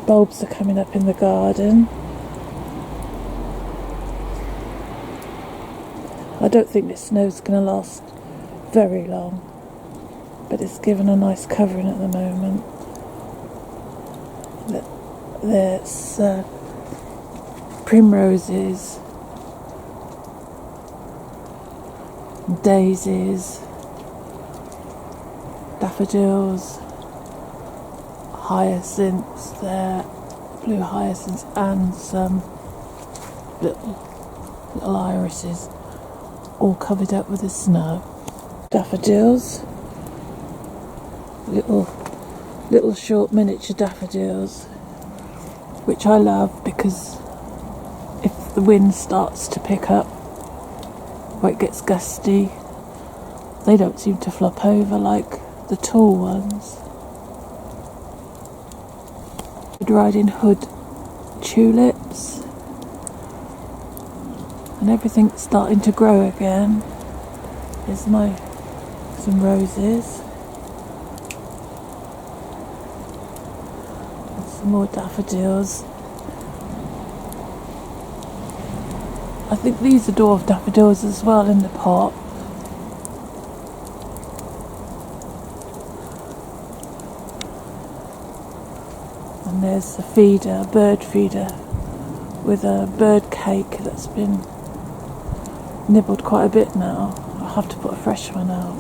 bulbs are coming up in the garden. I don't think this snow's going to last very long, but it's given a nice covering at the moment. There's primroses, daisies, daffodils, hyacinths there, blue hyacinths, and some little irises, all covered up with the snow. Daffodils, little short miniature daffodils, which I love because if the wind starts to pick up or it gets gusty, they don't seem to flop over like the tall ones. Red Riding Hood tulips, and everything's starting to grow again. There's some roses and some more daffodils. I think these are dwarf daffodils as well in the pot. And there's a feeder, a bird feeder, with a bird cake that's been nibbled quite a bit now. I'll have to put a fresh one out.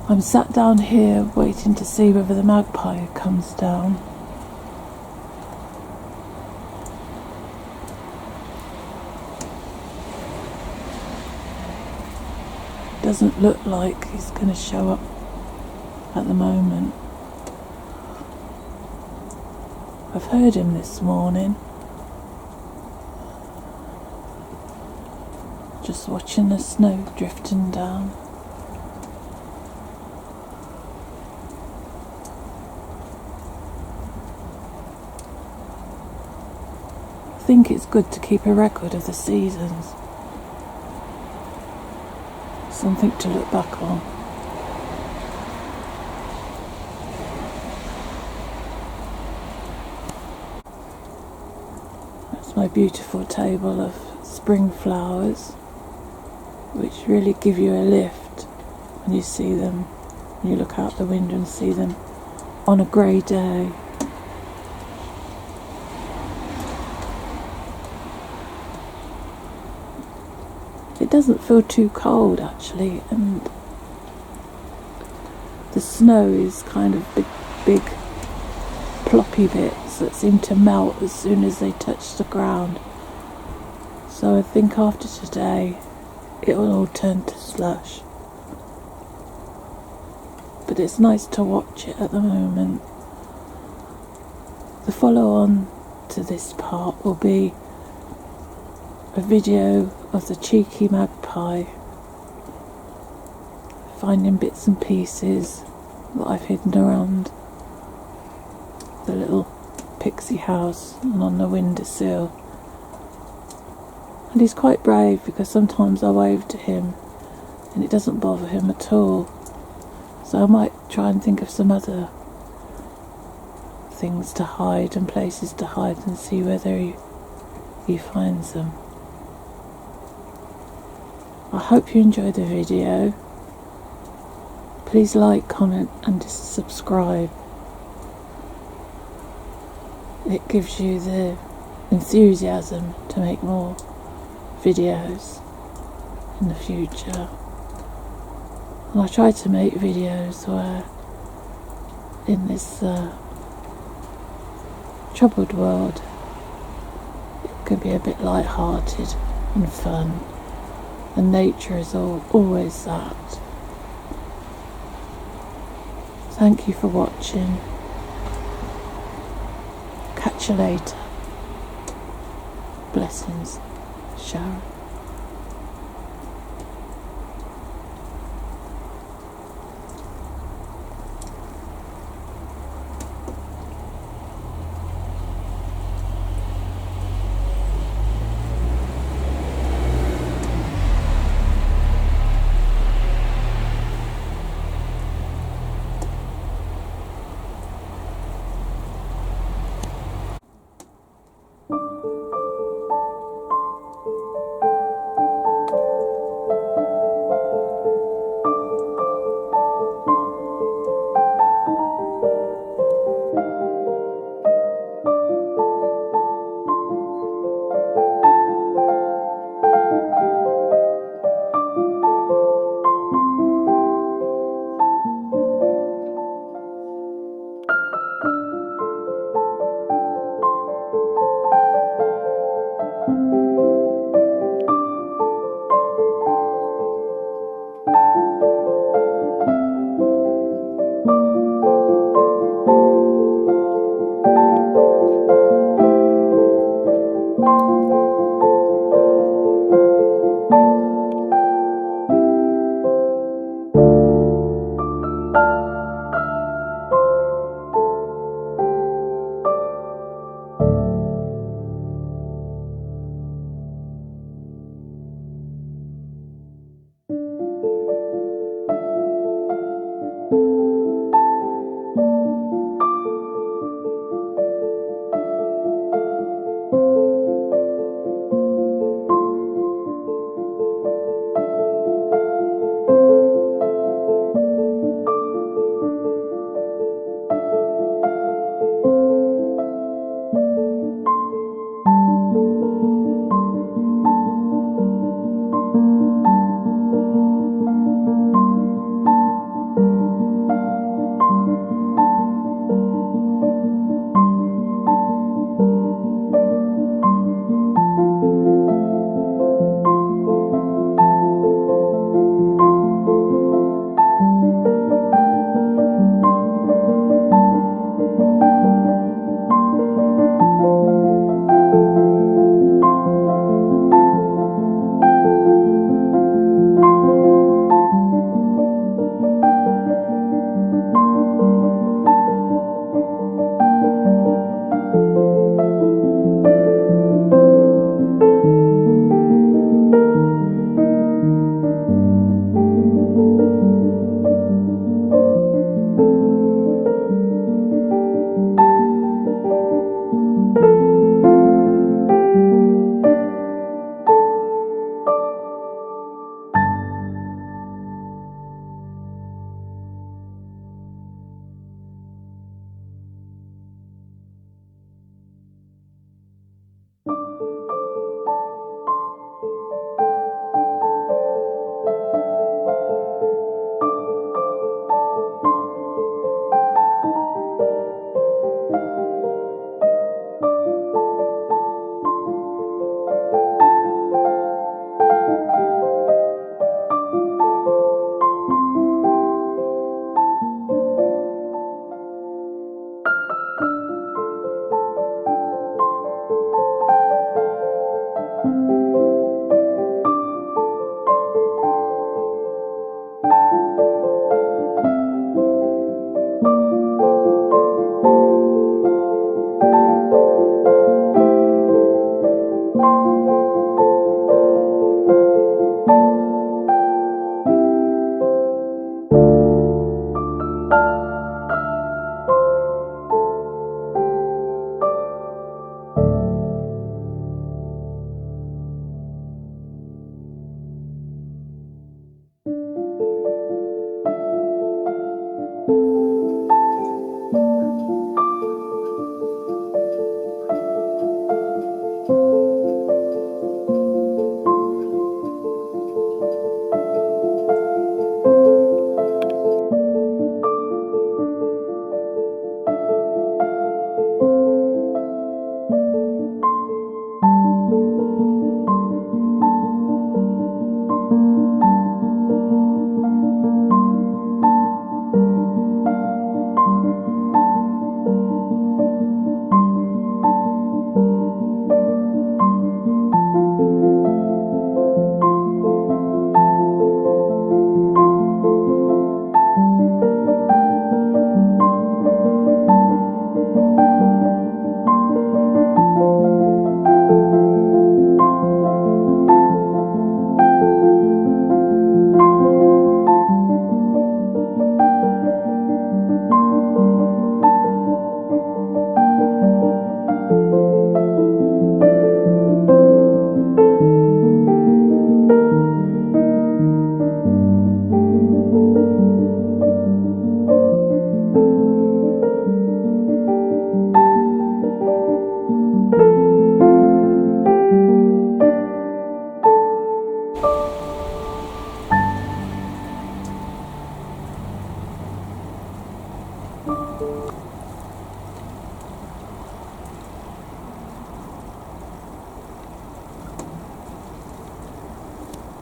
I'm sat down here waiting to see whether the magpie comes down. Doesn't look like he's going to show up at the moment. I've heard him this morning, just watching the snow drifting down. I think it's good to keep a record of the seasons. Something to look back on. That's my beautiful table of spring flowers, which really give you a lift when you see them, when you look out the window and see them on a grey day. It doesn't feel too cold actually, and the snow is kind of big ploppy bits that seem to melt as soon as they touch the ground. So I think after today it will all turn to slush. But it's nice to watch it at the moment. The follow on to this part will be a video of the Cheeky Magpie finding bits and pieces that I've hidden around the little pixie house and on the windowsill. And he's quite brave because sometimes I wave to him and it doesn't bother him at all. So I might try and think of some other things to hide and places to hide and see whether he finds them. I hope you enjoyed the video. Please like, comment and subscribe. It gives you the enthusiasm to make more videos in the future. And I try to make videos where in this troubled world it can be a bit light-hearted and fun. And nature is always that. Thank you for watching. Catch you later. Blessings, Sharon.